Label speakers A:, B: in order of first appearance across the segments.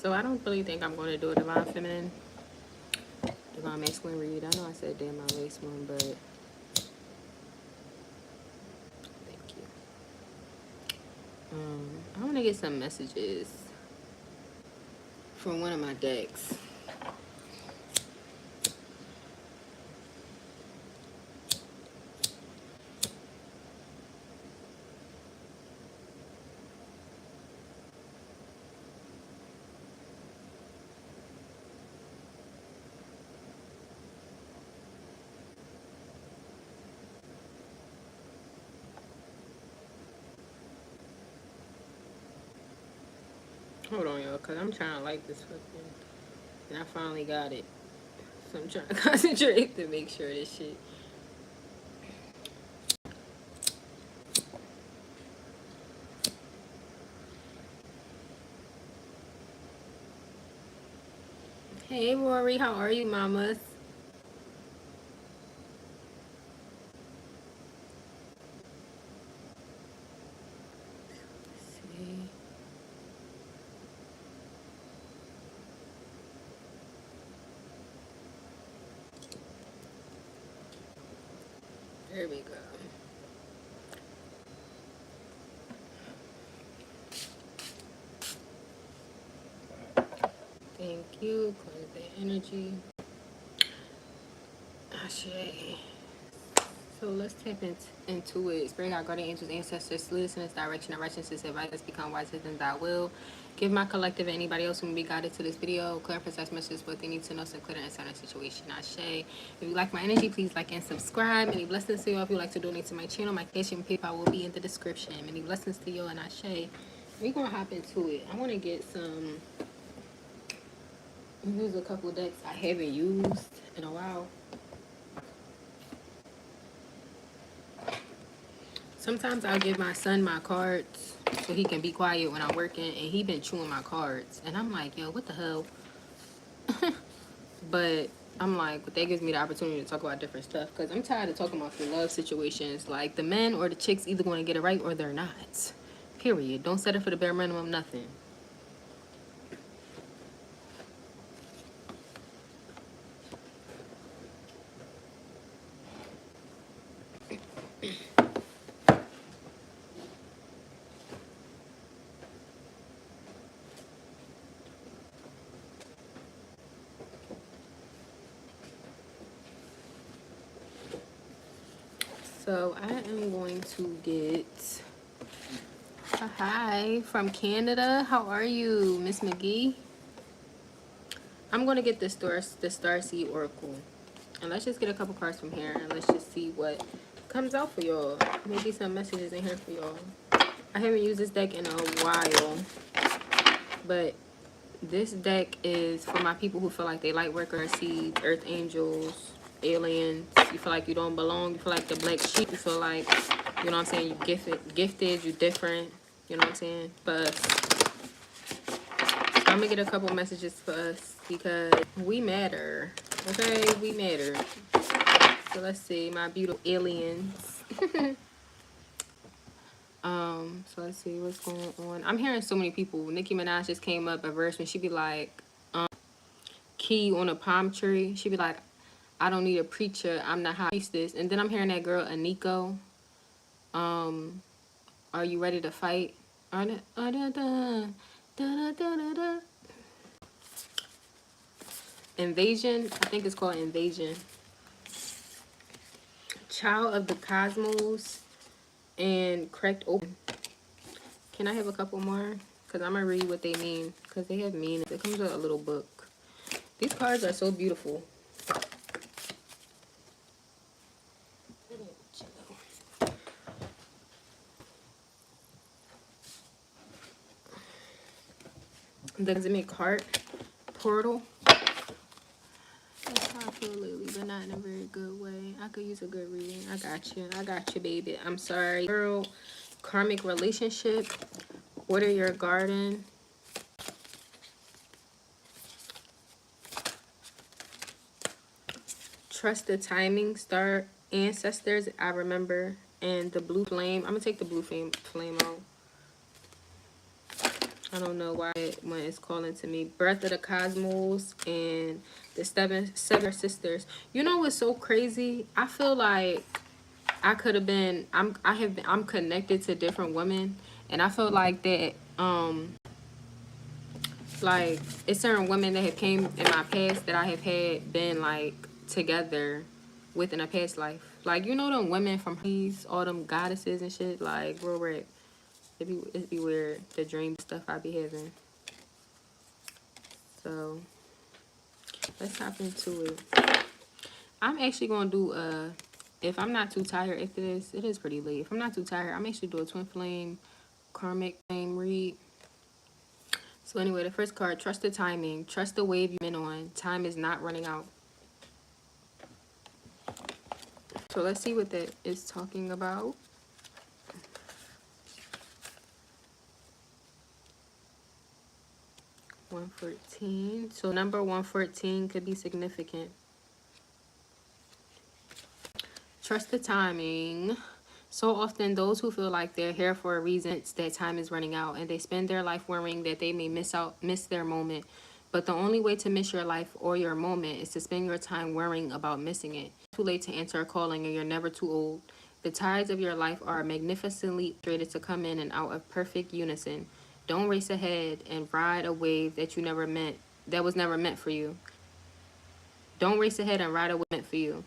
A: So I don't really think I'm going to do a divine feminine, divine masculine read. I know I said damn my lace one, but thank you. I want to get some messages from one of my decks. Hold on, y'all, because I'm trying to like this fucking... And I finally got it. So I'm trying to concentrate to make sure this shit... Hey, Rory, how are you, mamas? Let's see. There we go. Thank you. Cleanse the energy. Ashe. So let's tap into it. Spirit, our guardian angels, ancestors, lead us in this direction of righteousness, advise us become wiser than thy will. Give my collective and anybody else who may be guided to this video clear, precise messages, what they need to know, so clear and inside the situation. Ashe. If you like my energy, please like and subscribe. Many blessings to you. If you like to donate to my channel, my cash and PayPal will be in the description. Many blessings to you and Ashe. We're gonna hop into it. I want to get some. Use a couple decks I haven't used in a while. Sometimes I'll give my son my cards so he can be quiet when I'm working, and he been chewing my cards. And I'm like, yo, what the hell? But I'm like, that gives me the opportunity to talk about different stuff, because I'm tired of talking about the love situations. Like, the men or the chicks either going to get it right or they're not. Period. Don't settle for the bare minimum, nothing. So I am going to get a hi from Canada. How are you, Miss McGee? I'm going to get the Starseed Oracle. And let's just get a couple cards from here, and let's just see what comes out for y'all. Maybe some messages in here for y'all. I haven't used this deck in a while, but this deck is for my people who feel like they light worker seeds, earth angels, aliens. You feel like you don't belong. You feel like the black sheep. You feel like, you know what I'm saying, you gifted, you different. You know what I'm saying? For us. So I'm gonna get a couple messages for us because we matter. Okay, we matter. So let's see, my beautiful aliens. So let's see what's going on. I'm hearing so many people. Nicki Minaj just came up a verse when she be like, key on a palm tree. She be like, I don't need a preacher. I'm the high priestess. And then I'm hearing that girl Aniko. Are you ready to fight? Invasion. I think it's called Invasion. Child of the Cosmos and Cracked Open. Can I have a couple more? Because I'm going to read what they mean. Because they have meanings. It comes with a little book. These cards are so beautiful. The Cosmic Heart Portal. That's how I feel lately, but not in a very good way. I could use a good reading. I got you. I got you, baby. I'm sorry. Girl, karmic relationship. Water your garden. Trust the timing. Star ancestors. I remember. And the blue flame. I'm going to take the blue flame out. I don't know why when it's calling to me. Birth of the Cosmos and the seven sisters. You know what's so crazy? I feel like I could have been. I'm connected to different women, and I feel like that. Like it's certain women that have came in my past that I have had been like together with in a past life. Like you know them women from these all them goddesses and shit. Like real rap. It'd be weird the dream stuff I be having. So let's hop into it. I'm actually gonna do if I'm not too tired after this, it is pretty late. If I'm not too tired, I'm actually do a twin flame karmic flame read. So anyway, the first card, trust the timing, trust the wave you've been on. Time is not running out. So let's see what that is talking about. $114. So number 114 could be significant. Trust the timing. So often those who feel like they're here for a reason, it's that time is running out, and they spend their life worrying that they may miss their moment. But the only way to miss your life or your moment is to spend your time worrying about missing it. Too late to answer a calling, and you're never too old. The tides of your life are magnificently created to come in and out of perfect unison. Don't race ahead and ride a wave that was never meant for you. Don't race ahead and ride a wave meant for you.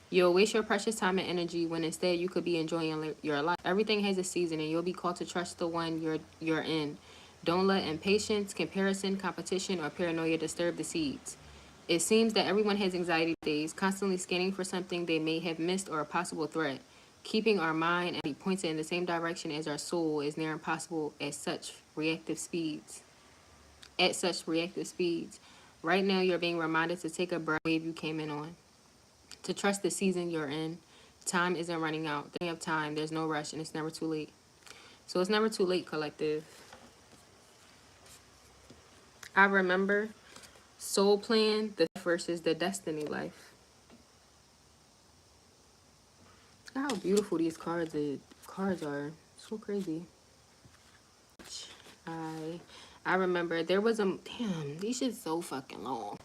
A: You'll waste your precious time and energy when instead you could be enjoying your life. Everything has a season, and you'll be called to trust the one you're in. Don't let impatience, comparison, competition, or paranoia disturb the seeds. It seems that everyone has anxiety days, constantly scanning for something they may have missed or a possible threat. Keeping our mind and pointed in the same direction as our soul is near impossible at such reactive speeds. Right now, you're being reminded to take a breath wave you came in on. To trust the season you're in. Time isn't running out. They have time. There's no rush, and it's never too late. So it's never too late, collective. I remember Soul Plan versus the Destiny Life. Look how beautiful these cards are. So crazy. I remember there was a damn. These shit's so fucking long.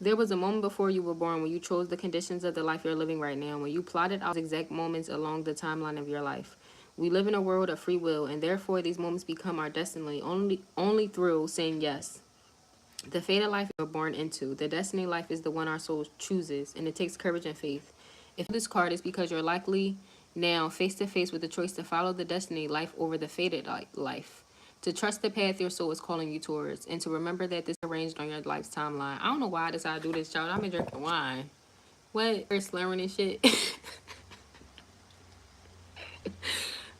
A: There was a moment before you were born when you chose the conditions of the life you're living right now, when you plotted out exact moments along the timeline of your life. We live in a world of free will, and therefore these moments become our destiny only through saying yes. The fated life we're born into, the destiny life is the one our soul chooses, and it takes courage and faith. If this card is because you're likely now face to face with the choice to follow the destiny life over the fated life. To trust the path your soul is calling you towards, and to remember that this is arranged on your life's timeline. I don't know why I decided to do this, y'all. I've been drinking wine. What? You're slurring and shit.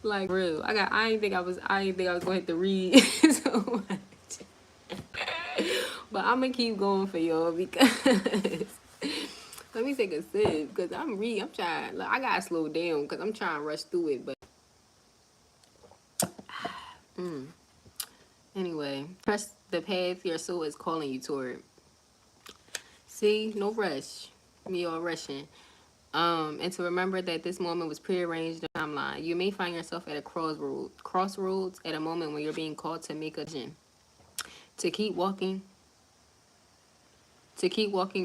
A: Like real. I didn't think I was going to have to read so much. But I'm gonna keep going for y'all because let me take a sip because I'm trying. Look, I gotta slow down because I'm trying to rush through it. But anyway, trust the path your soul is calling you toward. See, no rush. Me all rushing. And to remember that this moment was prearranged in the timeline. You may find yourself at a crossroads at a moment when you're being called to make a decision. To keep walking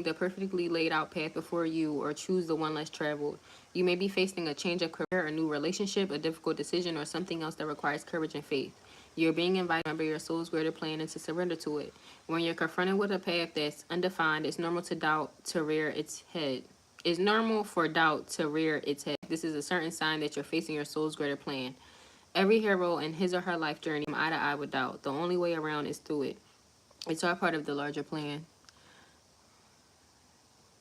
A: the perfectly laid out path before you or choose the one less traveled. You may be facing a change of career, a new relationship, a difficult decision, or something else that requires courage and faith. You're being invited to remember your soul's greater plan and to surrender to it. When you're confronted with a path that's undefined, it's normal to rear its head. It's normal for doubt to rear its head. This is a certain sign that you're facing your soul's greater plan. Every hero in his or her life journey eye to eye with doubt. The only way around is through it. It's all part of the larger plan.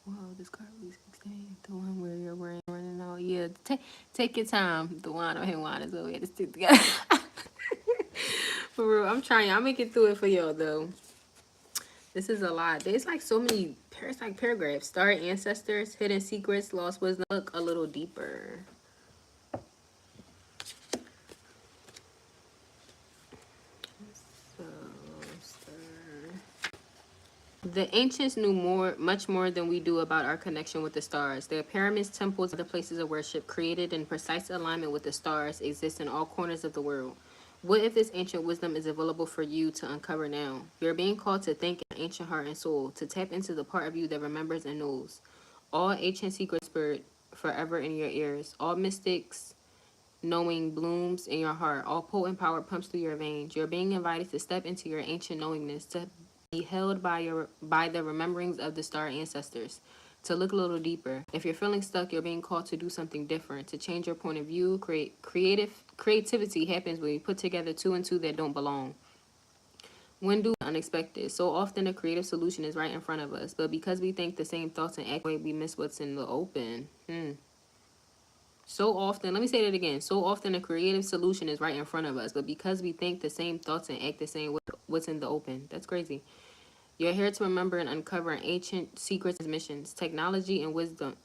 A: Whoa, this card really 16. The one where you're running out. Yeah, take your time. The one on him wine is over here to stick together. For real, I'm trying. I'll make it through it for y'all though. This is a lot. There's like so many paragraphs. Starry ancestors, hidden secrets, lost wisdom. Look a little deeper. The ancients knew much more than we do about our connection with the stars. Their pyramids, temples, and other places of worship created in precise alignment with the stars exist in all corners of the world. What if this ancient wisdom is available for you to uncover now? You're being called to think in ancient heart and soul, to tap into the part of you that remembers and knows. All ancient secrets whispered forever in your ears. All mystics knowing blooms in your heart. All potent power pumps through your veins. You're being invited to step into your ancient knowingness, to be held by the rememberings of the star ancestors, to look a little deeper. If you're feeling stuck, you're being called to do something different, to change your point of view. Creativity happens when you put together two and two that don't belong. When do unexpected? So often a creative solution is right in front of us, but because we think the same thoughts and act, we miss what's in the open. So often, let me say that again. So often a creative solution is right in front of us, but because we think the same thoughts and act the same, what's in the open? That's crazy. You're here to remember and uncover ancient secrets and missions, technology and wisdom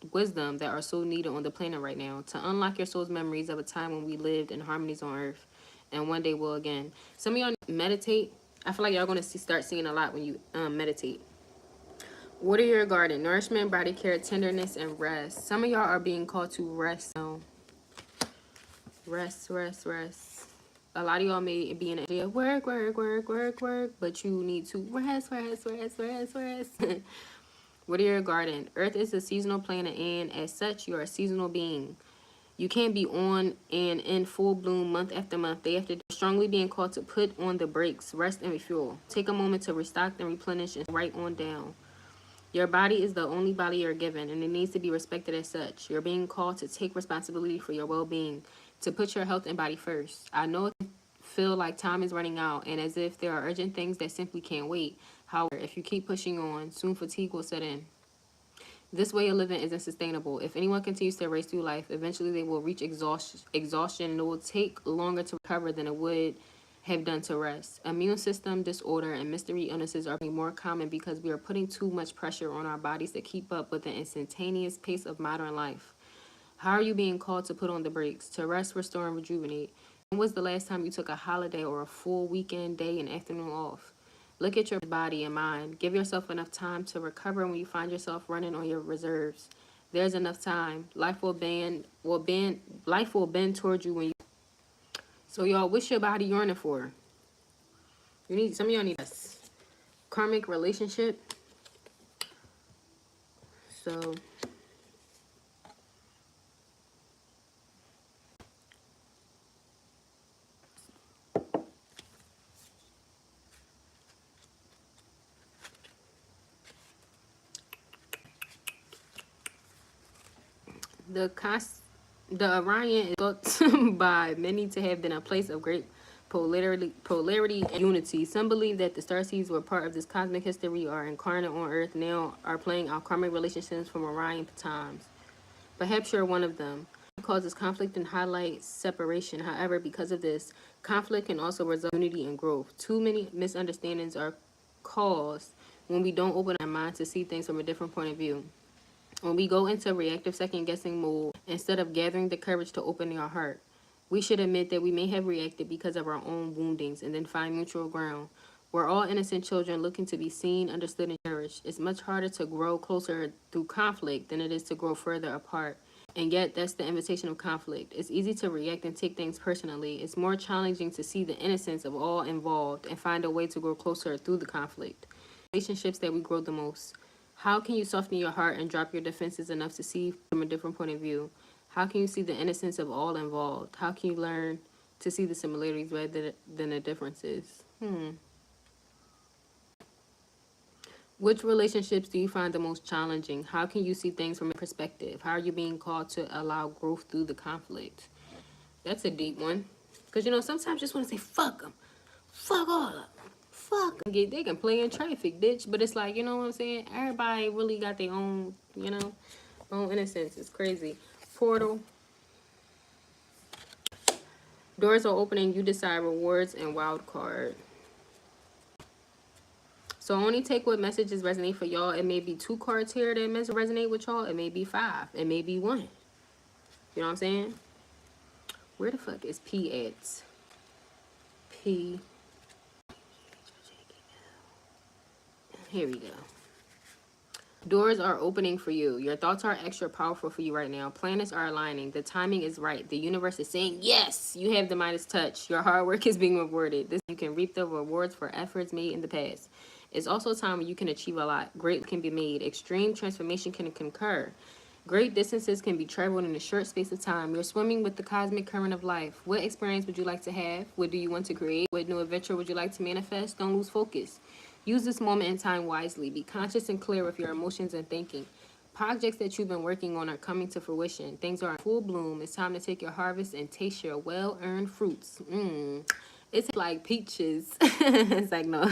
A: that are so needed on the planet right now, to unlock your soul's memories of a time when we lived in harmonies on Earth, and one day will again. Some of y'all meditate. I feel like y'all gonna start seeing a lot when you meditate. Water your garden, nourishment, body care, tenderness, and rest. Some of y'all are being called to rest now. Rest. A lot of y'all may be in an area of work, but you need to rest. Water your garden. Earth is a seasonal planet, and as such, you are a seasonal being. You can't be on and in full bloom month after month, day after day. Strongly being called to put on the brakes, rest and refuel. Take a moment to restock and replenish and write on down. Your body is the only body you're given, and it needs to be respected as such. You're being called to take responsibility for your well-being, to put your health and body first. I know it can feel like time is running out, and as if there are urgent things that simply can't wait. However, if you keep pushing on, soon fatigue will set in. This way of living isn't sustainable. If anyone continues to race through life, eventually they will reach exhaustion, and it will take longer to recover than it would have done to rest. Immune system disorder and mystery illnesses are becoming more common because we are putting too much pressure on our bodies to keep up with the instantaneous pace of modern life. How are you being called to put on the brakes, to rest, restore, and rejuvenate? When was the last time you took a holiday or a full weekend, day, and afternoon off? Look at your body and mind. Give yourself enough time to recover when you find yourself running on your reserves. There's enough time. Life will bend towards you when you. So y'all, what's your body yearning for? Some of y'all need a karmic relationship. So the Orion is thought by many to have been a place of great polarity and unity. Some believe that the starseeds were part of this cosmic history, are incarnate on Earth now, are playing out karmic relationships from Orion times. Perhaps you're one of them. It causes conflict and highlights separation. However, because of this, conflict can also result in unity and growth. Too many misunderstandings are caused when we don't open our mind to see things from a different point of view. When we go into reactive second-guessing mode, instead of gathering the courage to open our heart, we should admit that we may have reacted because of our own woundings and then find mutual ground. We're all innocent children looking to be seen, understood, and cherished. It's much harder to grow closer through conflict than it is to grow further apart. And yet, that's the invitation of conflict. It's easy to react and take things personally. It's more challenging to see the innocence of all involved and find a way to grow closer through the conflict. Relationships that we grow the most. How can you soften your heart and drop your defenses enough to see from a different point of view? How can you see the innocence of all involved? How can you learn to see the similarities rather than the differences? Which relationships do you find the most challenging? How can you see things from a perspective? How are you being called to allow growth through the conflict? That's a deep one. Because, sometimes you just want to say, fuck them. Fuck all of them. Fuck them. They can play in traffic, bitch. But it's like, you know what I'm saying? Everybody really got their own, own innocence. It's crazy. Portal. Doors are opening. You decide rewards and wild card. So only take what messages resonate for y'all. It may be 2 cards here that resonate with y'all. It may be 5. It may be 1. You know what I'm saying? Where the fuck is P at? P. Here we go. Doors are opening for you. Your thoughts are extra powerful for you right now. Planets are aligning. The timing is right. The universe is saying, yes, you have the Midas touch. Your hard work is being rewarded. This you can reap the rewards for efforts made in the past. It's also a time when you can achieve a lot. Great can be made. Extreme transformation can concur. Great distances can be traveled in a short space of time. You're swimming with the cosmic current of life. What experience would you like to have? What do you want to create? What new adventure would you like to manifest? Don't lose focus. Use this moment in time wisely. Be conscious and clear with your emotions and thinking. Projects that you've been working on are coming to fruition. Things are in full bloom. It's time to take your harvest and taste your well-earned fruits. It's like peaches. It's like, no.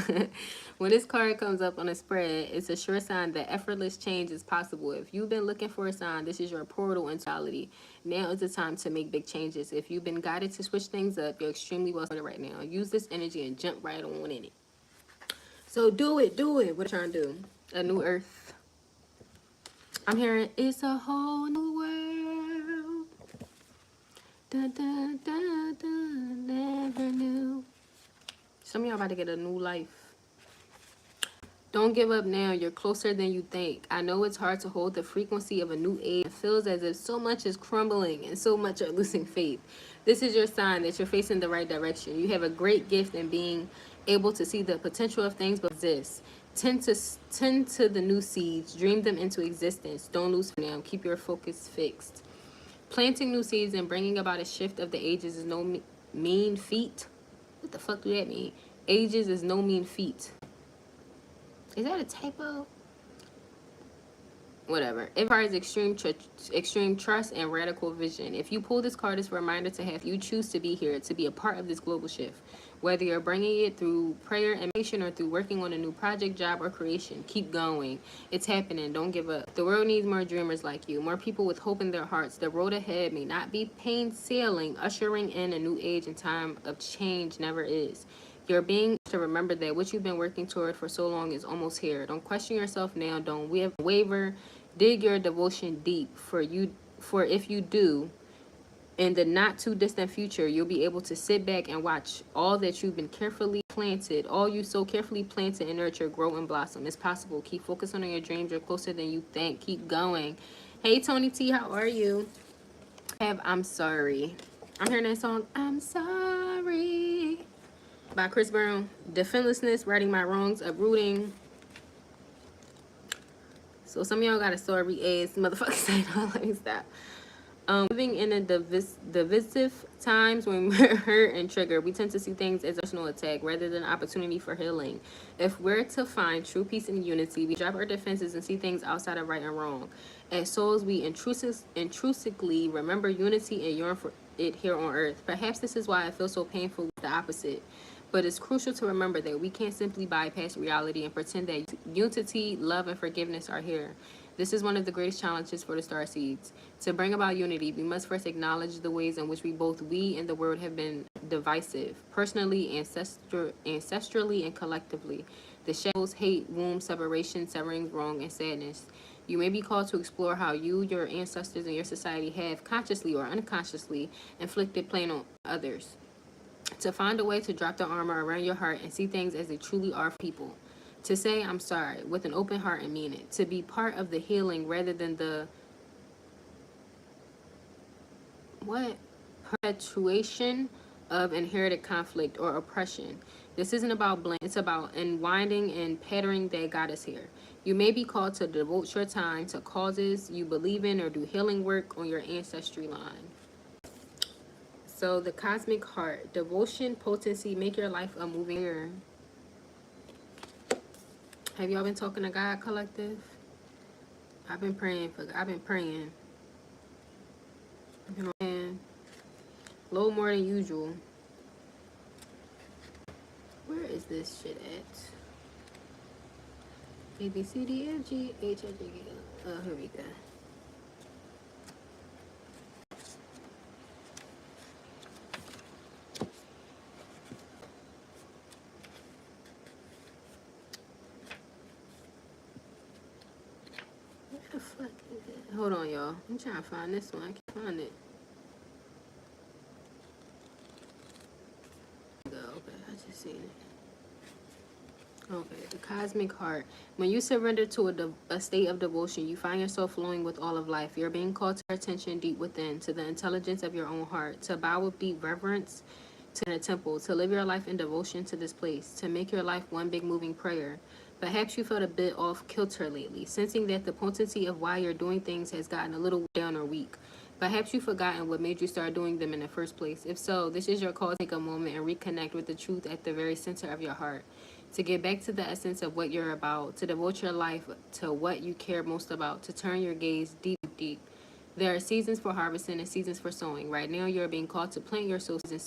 A: When this card comes up on a spread, it's a sure sign that effortless change is possible. If you've been looking for a sign, this is your portal into reality. Now is the time to make big changes. If you've been guided to switch things up, you're extremely well started right now. Use this energy and jump right on in it. So do it, do it. What are you trying to do? A new earth. I'm hearing it's a whole new world. Da, da, da, da, never knew. Some of y'all about to get a new life. Don't give up now. You're closer than you think. I know it's hard to hold the frequency of a new age. It feels as if so much is crumbling and so much are losing faith. This is your sign that you're facing the right direction. You have a great gift in being able to see the potential of things but exist. Tend to the new seeds. Dream them into existence. Don't lose for now. Keep your focus fixed. Planting new seeds and bringing about a shift of the ages is no mean feat. What the fuck do that mean? Ages is no mean feat. Is that a typo? Whatever. It requires extreme trust and radical vision. If you pull this card, it's a reminder to have you choose to be here, to be a part of this global shift. Whether you're bringing it through prayer and meditation or through working on a new project, job, or creation, keep going. It's happening. Don't give up. The world needs more dreamers like you, more people with hope in their hearts. The road ahead may not be plain sailing, ushering in a new age and time of change never is. You're being to remember that what you've been working toward for so long is almost here. Don't question yourself now. Don't waver. Dig your devotion deep. For if you do, in the not too distant future, you'll be able to sit back and watch all that you've been carefully planted, all you so carefully planted and nurtured grow and blossom. It's possible. Keep focusing on your dreams. You're closer than you think. Keep going. Hey, Tony T, how are you? I'm Sorry. I'm hearing that song, I'm Sorry, by Chris Brown. Defenselessness, righting my wrongs, uprooting. So some of y'all got a sorry ass motherfucker saying, oh, let me stop. Living in a divisive times when we're hurt and triggered, we tend to see things as a personal attack rather than an opportunity for healing. If we're to find true peace and unity, we drop our defenses and see things outside of right and wrong. As souls, we intrusively remember unity and yearn for it here on earth. Perhaps this is why it feels so painful with the opposite. But it's crucial to remember that we can't simply bypass reality and pretend that unity, love, and forgiveness are here. This is one of the greatest challenges for the starseeds. To bring about unity, we must first acknowledge the ways in which we and the world have been divisive, personally, ancestrally, and collectively. The shadows, hate, wounds, separation, severings, wrong, and sadness. You may be called to explore how you, your ancestors, and your society have, consciously or unconsciously, inflicted pain on others. To find a way to drop the armor around your heart and see things as they truly are for people. To say I'm sorry with an open heart and mean it. To be part of the healing rather than the perpetuation of inherited conflict or oppression. This isn't about blame. It's about unwinding and patterning that got us here. You may be called to devote your time to causes you believe in or do healing work on your ancestry line. So the cosmic heart, devotion, potency, make your life a moving mirror. Have y'all been talking to God, collective? I've been praying. I've been praying a little more than usual. Where is this shit at? A, B, C, D, F, G, H, I, J, K, L. Oh, here we go. Where the fuck is it? Hold on, y'all. I'm trying to find this one. I can't find it. Okay, I just seen it. Okay, the cosmic heart. When you surrender to a state of devotion, you find yourself flowing with all of life. You're being called to attention deep within, to the intelligence of your own heart, to bow with deep reverence to a temple, to live your life in devotion to this place, to make your life one big moving prayer. Perhaps you felt a bit off kilter lately, sensing that the potency of why you're doing things has gotten a little down or weak. Perhaps you've forgotten what made you start doing them in the first place. If so, this is your call to take a moment and reconnect with the truth at the very center of your heart, to get back to the essence of what you're about, to devote your life to what you care most about, to turn your gaze deep, deep. There are seasons for harvesting and seasons for sowing. Right now, you're being called to plant your souls and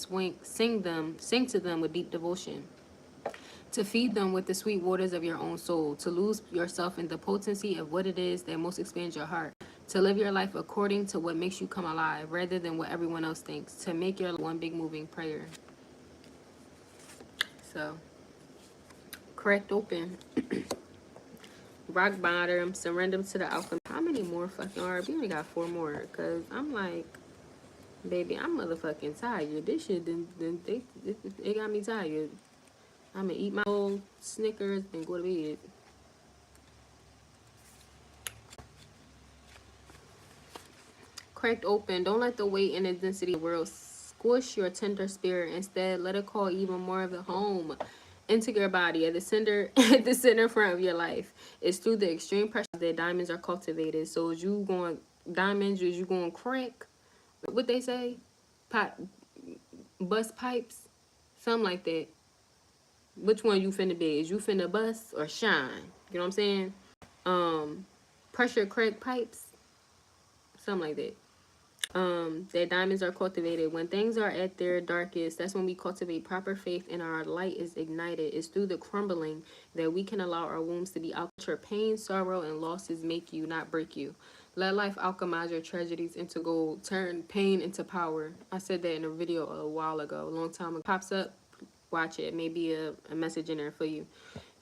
A: sing to them with deep devotion, to feed them with the sweet waters of your own soul, to lose yourself in the potency of what it is that most expands your heart, to live your life according to what makes you come alive rather than what everyone else thinks, to make your one big moving prayer. So, cracked open. Rock bottom, surrender to the alchemy. How many more fucking are? We only got 4 more. Because I'm like, baby, I'm motherfucking tired. This shit, it got me tired. I'm gonna eat my old Snickers and go to bed. Cracked open. Don't let the weight and intensity of the world squish your tender spirit. Instead, let it call even more of it home into your body at the center at the center front of your life. It's through the extreme pressure that diamonds are cultivated. So as you going diamonds, as you going crack, what they say? Pot bust pipes? Something like that. Which one you finna be? Is you finna bust or shine? You know what I'm saying? Pressure crack pipes? Something like that. That diamonds are cultivated when things are at their darkest. That's when we cultivate proper faith and our light is ignited. It's through the crumbling that we can allow our wombs to be out. Your pain, sorrow, and losses make you, not break you. Let life alchemize your tragedies into gold. Turn pain into power. I said that in a video a while ago, a long time ago. Pops up, watch it. Maybe a message in there for you.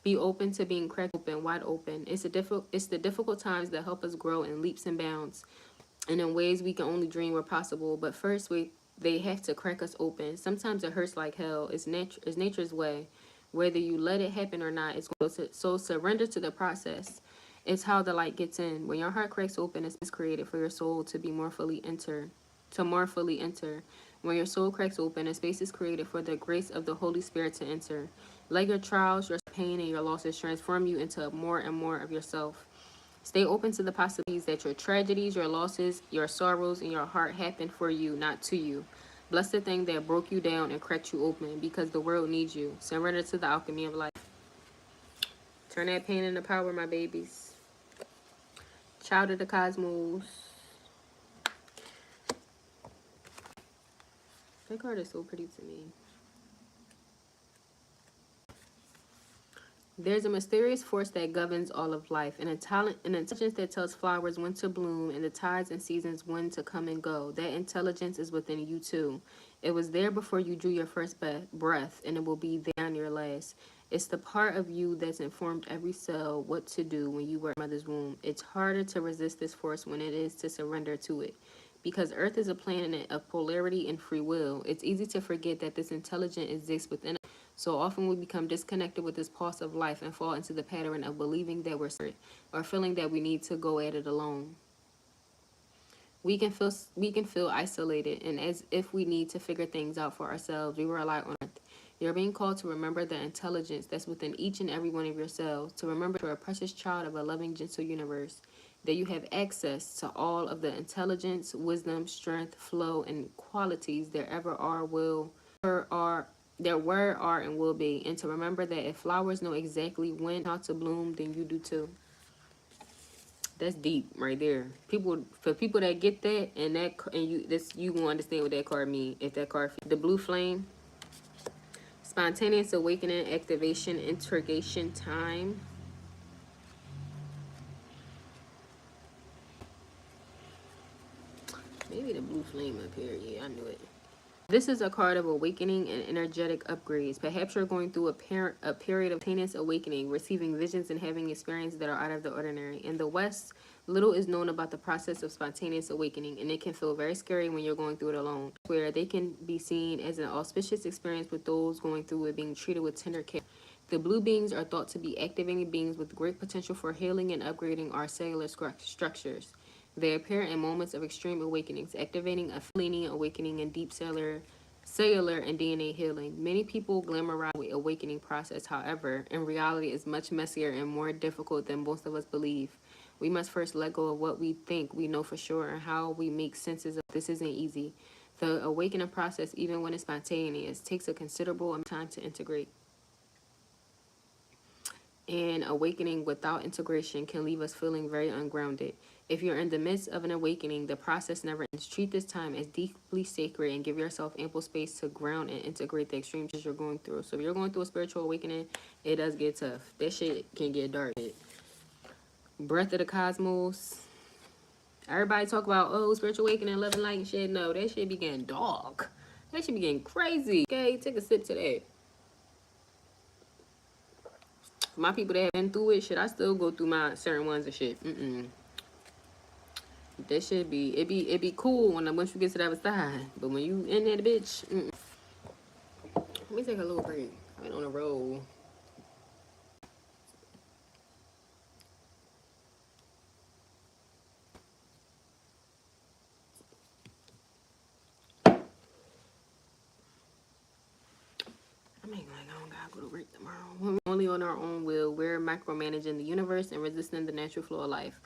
A: Be open to being cracked open, wide open. It's the difficult times that help us grow in leaps and bounds, and in ways we can only dream were possible. But first, they have to crack us open. Sometimes it hurts like hell. It's nature's way. Whether you let it happen or not, it's going to. So surrender to the process. It's how the light gets in. When your heart cracks open, it's created for your soul to be more fully enter. To more fully enter. When your soul cracks open, a space is created for the grace of the Holy Spirit to enter. Let your trials, your pain, and your losses transform you into more and more of yourself. Stay open to the possibilities that your tragedies, your losses, your sorrows, and your heart happen for you, not to you. Bless the thing that broke you down and cracked you open because the world needs you. Surrender to the alchemy of life. Turn that pain into power, my babies. Child of the cosmos. That card is so pretty to me. There's a mysterious force that governs all of life, an intelligence that tells flowers when to bloom and the tides and seasons when to come and go. That intelligence is within you too. It was there before you drew your first breath, and it will be there on your last. It's the part of you that's informed every cell what to do when you were in your mother's womb. It's harder to resist this force when it is to surrender to it. Because Earth is a planet of polarity and free will, it's easy to forget that this intelligence exists within us. So often we become disconnected with this pulse of life and fall into the pattern of believing that we're separate or feeling that we need to go at it alone. We can feel isolated, and as if we need to figure things out for ourselves. We rely on Earth. You're being called to remember the intelligence that's within each and every one of yourselves, to remember you're a precious child of a loving, gentle universe, that you have access to all of the intelligence, wisdom, strength, flow, and qualities there ever are, will, or are, there were, are, and will be. And to remember that if flowers know exactly when how to bloom, then you do too. That's deep right there. For people that get that you gonna understand what that card mean. If that card, the blue flame, spontaneous awakening, activation, integration time. Maybe the blue flame up here. Yeah, I knew it. This is a card of awakening and energetic upgrades. Perhaps you're going through a period of spontaneous awakening, receiving visions and having experiences that are out of the ordinary. In the West, little is known about the process of spontaneous awakening, and it can feel very scary when you're going through it alone. Where they can be seen as an auspicious experience with those going through it being treated with tender care. The blue beings are thought to be activating beings with great potential for healing and upgrading our cellular structures. They appear in moments of extreme awakenings, activating a fleeting awakening and deep cellular and DNA healing. Many people glamorize the awakening process, however, in reality is much messier and more difficult than most of us believe. We must first let go of what we think we know for sure and how we make senses of this isn't easy. The awakening process, even when it's spontaneous, takes a considerable amount of time to integrate. And awakening without integration can leave us feeling very ungrounded. If you're in the midst of an awakening, the process never ends. Treat this time as deeply sacred and give yourself ample space to ground and integrate the extreme changes you're going through. So if you're going through a spiritual awakening, it does get tough. That shit can get dark. Breath of the cosmos. Everybody talk about, oh, spiritual awakening, love and light and shit. No, that shit be getting dark. That shit be getting crazy. Okay, take a sip to that. My people that have been through it, shit, I still go through my certain ones and shit. That should be it be cool once you get to the other side. But when you in that bitch, let me take a little break. I've been on a roll. I'm like, I don't gotta go to work tomorrow. When we're only on our own will, we're micromanaging the universe and resisting the natural flow of life.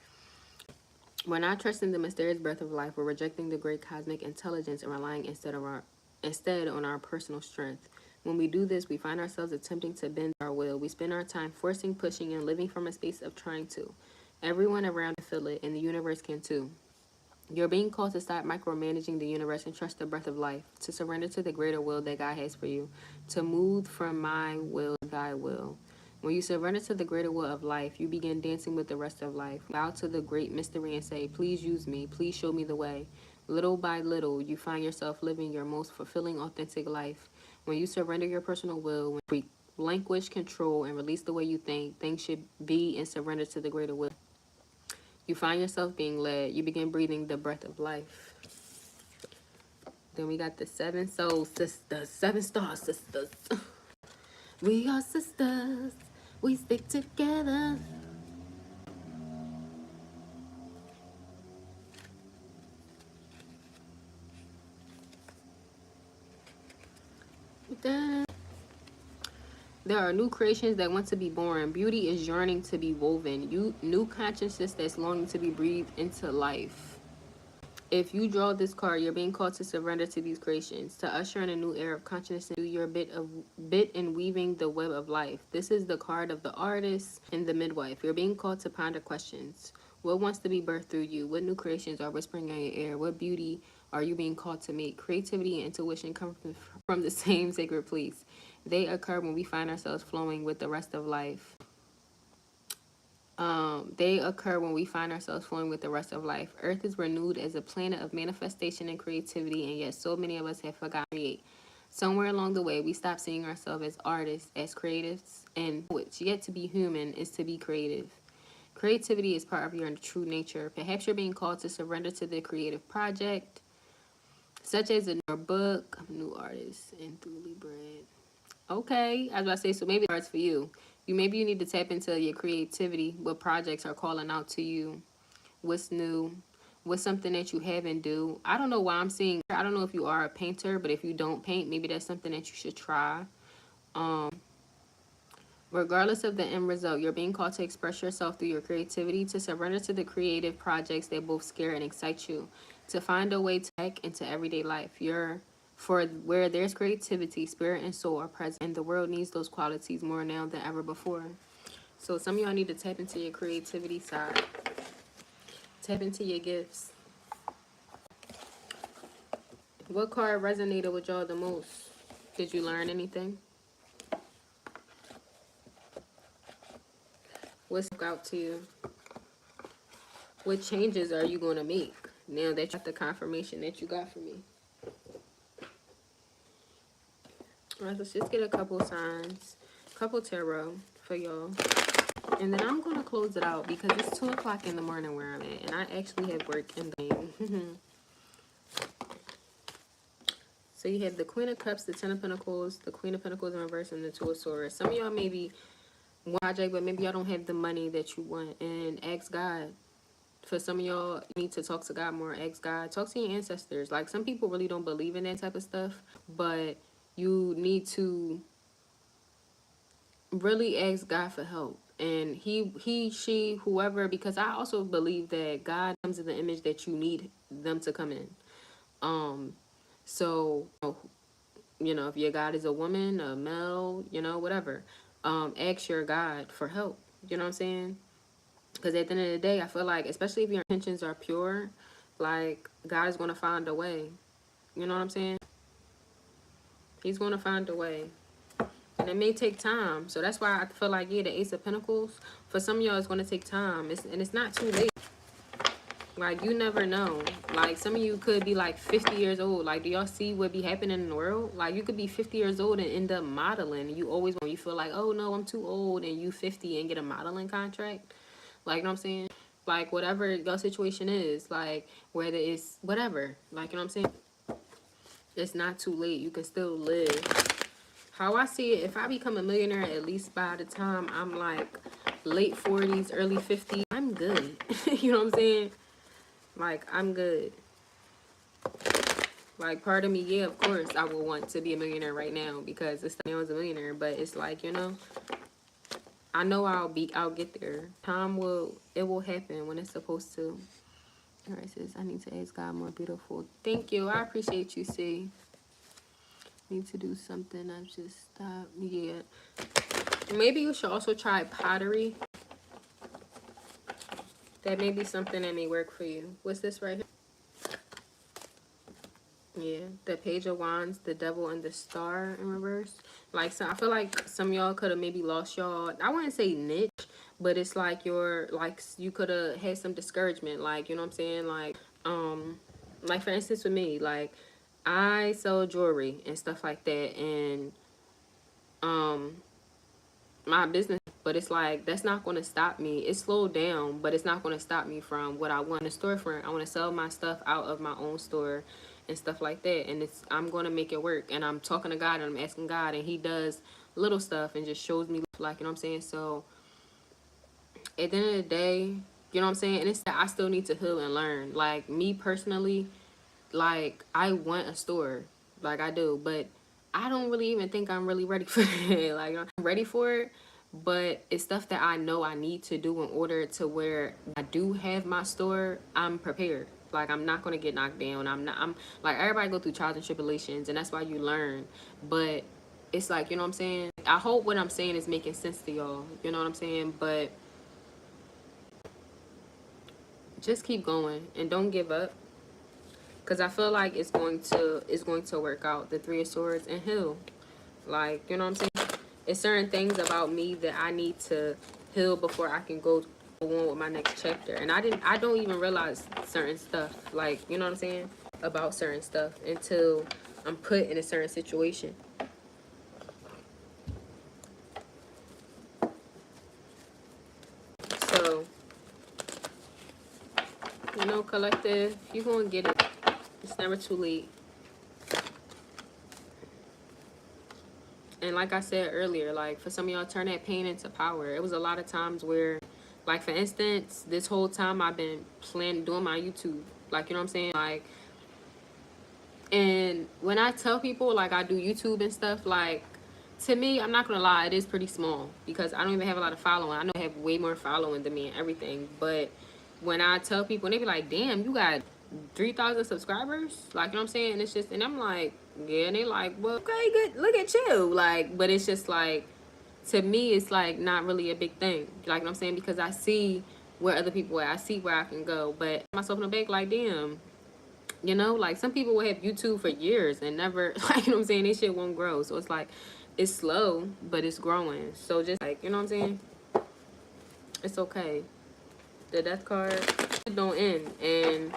A: We're not trusting the mysterious breath of life. We're rejecting the great cosmic intelligence and relying instead on our personal strength. When we do this, we find ourselves attempting to bend our will. We spend our time forcing, pushing, and living from a space of trying to. Everyone around can feel it, and the universe can too. You're being called to stop micromanaging the universe and trust the breath of life, to surrender to the greater will that God has for you, to move from my will to thy will. When you surrender to the greater will of life, you begin dancing with the rest of life. Bow to the great mystery and say, please use me, please show me the way. Little by little, you find yourself living your most fulfilling, authentic life. When you surrender your personal will, when you relinquish control and release the way you think, things should be and surrender to the greater will. You find yourself being led. You begin breathing the breath of life. Then we got the 7 soul sisters, 7 star sisters. We are sisters. We stick together. There are new creations that want to be born. Beauty is yearning to be woven. New consciousness that's longing to be breathed into life. If you draw this card, you're being called to surrender to these creations, to usher in a new era of consciousness and do your bit in weaving the web of life. This is the card of the artist and the midwife. You're being called to ponder questions. What wants to be birthed through you? What new creations are whispering in your ear? What beauty are you being called to make? Creativity and intuition come from the same sacred place. They occur when we find ourselves flowing with the rest of life. They occur when we find ourselves flowing with the rest of life. Earth is renewed as a planet of manifestation and creativity, and yet so many of us have forgotten to create. Somewhere along the way, we stopped seeing ourselves as artists, as creatives, and which yet to be human is to be creative. Creativity is part of your true nature. Perhaps you're being called to surrender to the creative project, such as a new book, new artist, and truly bread. Okay, I was about to say, so maybe the art's for you. Maybe you need to tap into your creativity. What projects are calling out to you? What's new? What's something that you haven't do? I don't know why I'm seeing. I don't know if you are a painter, but if you don't paint, maybe that's something that you should try. Regardless of the end result, you're being called to express yourself through your creativity, to surrender to the creative projects that both scare and excite you, to find a way to back into everyday life. For where there's creativity, spirit and soul are present, and the world needs those qualities more now than ever before. So some of y'all need to tap into your creativity side. Tap into your gifts. What card resonated with y'all the most? Did you learn anything? What stuck out to you? What changes are you going to make now that you got the confirmation that you got from me? All right, let's just get a couple signs, couple tarot for y'all. And then I'm going to close it out because it's 2 o'clock in the morning where I'm at. And I actually have work in the morning. So you have the Queen of Cups, the Ten of Pentacles, the Queen of Pentacles in reverse, and the Two of Swords. Some of y'all maybe want a project, but maybe y'all don't have the money that you want. And ask God. For some of y'all, you need to talk to God more. Ask God. Talk to your ancestors. Like, some people really don't believe in that type of stuff, but you need to really ask God for help. And she, whoever, because I also believe that God comes in the image that you need them to come in. So, you know, if your God is a woman, a male, you know, whatever, ask your God for help. You know what I'm saying? Because at the end of the day, I feel like, especially if your intentions are pure, like, God is going to find a way. You know what I'm saying? He's going to find a way. And it may take time. So that's why I feel like, yeah, the Ace of Pentacles, for some of y'all, it's going to take time. And it's not too late. Like, you never know. Like, some of you could be, like, 50 years old. Like, do y'all see what be happening in the world? Like, you could be 50 years old and end up modeling. You always, when you feel like, oh, no, I'm too old, and you 50 and get a modeling contract. Like, you know what I'm saying? Like, whatever your situation is, like, whether it's whatever. Like, you know what I'm saying? It's not too late. You can still live. How I see it, if I become a millionaire, at least by the time I'm, like, late 40s, early 50s, I'm good. You know what I'm saying? Like, I'm good. Like, part of me, yeah, of course, I will want to be a millionaire right now because it's now as a millionaire. But it's like, you know, I know I'll get there. It will happen when it's supposed to. All right, sis, I need to ask God more beautiful. Thank you. I appreciate you, see. Need to do something. I've just stopped. Yeah. Maybe you should also try pottery. That may be something that may work for you. What's this right here? Yeah, the Page of Wands, the Devil, and the Star in reverse. Like, so I feel like some of y'all could have maybe lost y'all, I wouldn't say niche, but it's like you could have had some discouragement. Like, you know what I'm saying? Like for instance with me, like, I sell jewelry and stuff like that, and my business, but it's like, that's not going to stop me. It slowed down, but it's not going to stop me from what I want. A storefront, I want to sell my stuff out of my own store and stuff like that, and I'm going to make it work. And I'm talking to God, and I'm asking God, and he does little stuff and just shows me, like, you know what I'm saying? So at the end of the day, you know what I'm saying, and it's that I still need to heal and learn. Like, me personally, like, I want a store, like, I do, but I don't really even think I'm really ready for it. Like, I'm ready for it, but it's stuff that I know I need to do in order to where I do have my store, I'm prepared. Like, I'm not going to get knocked down. I'm like, everybody go through trials and tribulations, and that's why you learn. But it's like, you know what I'm saying? I hope what I'm saying is making sense to y'all. You know what I'm saying? But just keep going and don't give up. Because I feel like it's going to work out. The Three of Swords and heal. Like, you know what I'm saying? It's certain things about me that I need to heal before I can go on with my next chapter. And I don't even realize certain stuff. Like, you know what I'm saying? About certain stuff until I'm put in a certain situation. So, you know, collective, you're going to get it. It's never too late. And like I said earlier, like, for some of y'all, turn that pain into power. It was a lot of times where, like, for instance, this whole time I've been doing my YouTube. Like, you know what I'm saying? Like, and when I tell people, like, I do YouTube and stuff, like, to me, I'm not going to lie, it is pretty small. Because I don't even have a lot of following. I know I have way more following than me and everything. But when I tell people, and they be like, damn, you got 3,000 subscribers? Like, you know what I'm saying? And it's just, and I'm like, yeah. And they like, well, okay, good, look at you. Like, but it's just like, to me, it's like not really a big thing. Like, you know what I'm saying? Because I see where other people are. I see where I can go. But myself in the back, like, damn. You know, like, some people will have YouTube for years and never, like, you know what I'm saying? This shit won't grow. So it's like, it's slow, but it's growing. So just, like, you know what I'm saying? It's okay. The Death card, it don't end. And,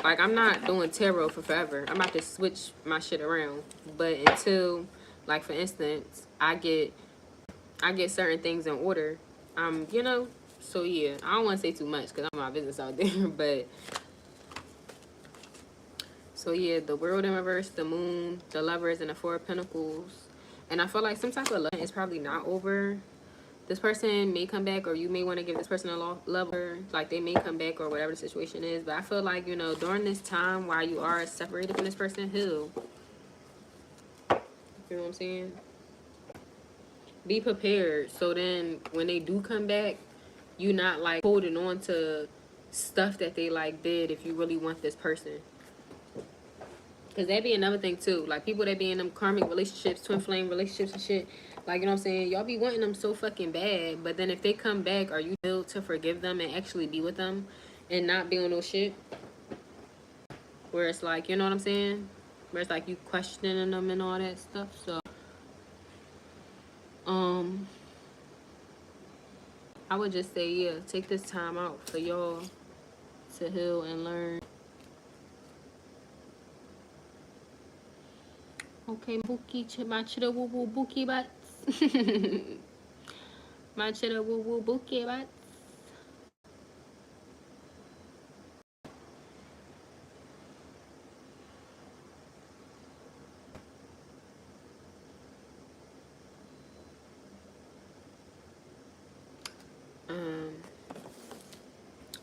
A: like, I'm not doing tarot for forever. I'm about to switch my shit around. But until, like, for instance, I get certain things in order, you know? So, yeah, I don't want to say too much because I'm my business out there. But, So yeah, the world in reverse, the moon, the lovers, and the four of pentacles. And I feel like some type of love is probably not over. This person may come back, or you may want to give this person a love, like they may come back, or whatever the situation is. But I feel like, you know, during this time while you are separated from this person, heal. You know what I'm saying? Be prepared. So then when they do come back, you not like holding on to stuff that they like did if you really want this person. Because that be another thing too. Like people that be in them karmic relationships, twin flame relationships and shit. Like, you know what I'm saying? Y'all be wanting them so fucking bad. But then if they come back, are you able to forgive them and actually be with them and not be on no shit? Where it's like, you know what I'm saying? Where it's like you questioning them and all that stuff. So, I would just say, yeah, take this time out for y'all to heal and learn. Okay, Bookie, my chitty woo woo Bookie butts. My chitty woo woo Bookie butts.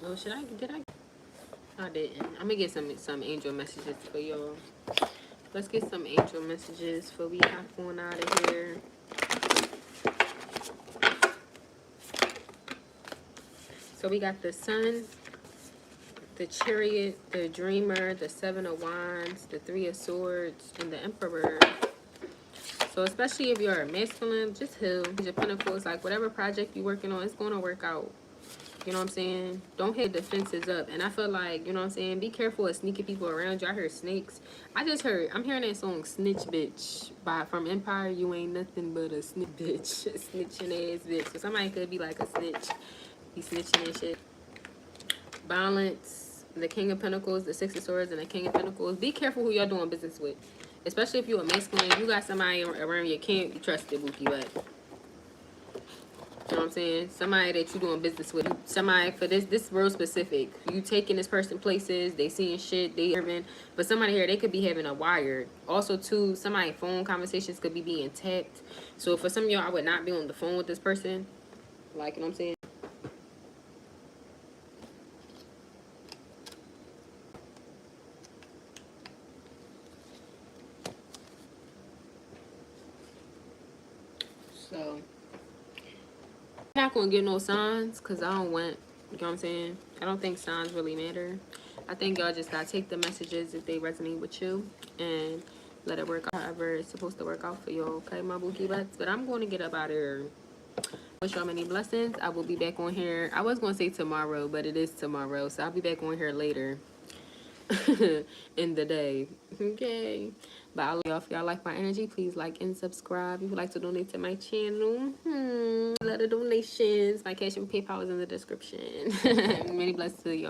A: Oh, did I didn't. I'm gonna get some angel messages for y'all. Let's get some angel messages before we hop on out of here. So we got the Sun, the Chariot, the Dreamer, the Seven of Wands, the Three of Swords, and the Emperor. So especially if you're a masculine, just heal. Your Pentacles, like whatever project you're working on, it's going to work out. You know what I'm saying? Don't hit defenses up. And I feel like, you know what I'm saying, be careful of sneaky people around you. I heard snakes. I'm hearing that song Snitch Bitch from Empire. You ain't nothing but a snitch bitch. Snitching ass bitch. So somebody could be like a snitch. Be snitching and shit. Balance, the King of Pentacles, the Six of Swords, and the King of Pentacles. Be careful who y'all doing business with. Especially if you're a masculine. If you got somebody around you can't be trusted, Bookie, but you know what I'm saying? Somebody that you doing business with. Somebody for this real specific. You taking this person places, they seeing shit, they hearing. But somebody here, they could be having a wired. Also, too, somebody phone conversations could be being tapped. So for some of y'all, I would not be on the phone with this person. Like, you know what I'm saying? So I'm not gonna get no signs because I don't want, you know what I'm saying? I don't think signs really matter. I think y'all just gotta take the messages if they resonate with you and let it work out however it's supposed to work out for you, okay, my Bookie butts? But I'm going to get up out of here. Wish y'all many blessings. I will be back on here. I was going to say tomorrow, but it is tomorrow, so I'll be back on here later in the day, okay? But I love y'all. If y'all like my energy, please like and subscribe. If you'd like to donate to my channel, a lot of donations. My cash and PayPal is in the description. Many blessings to y'all.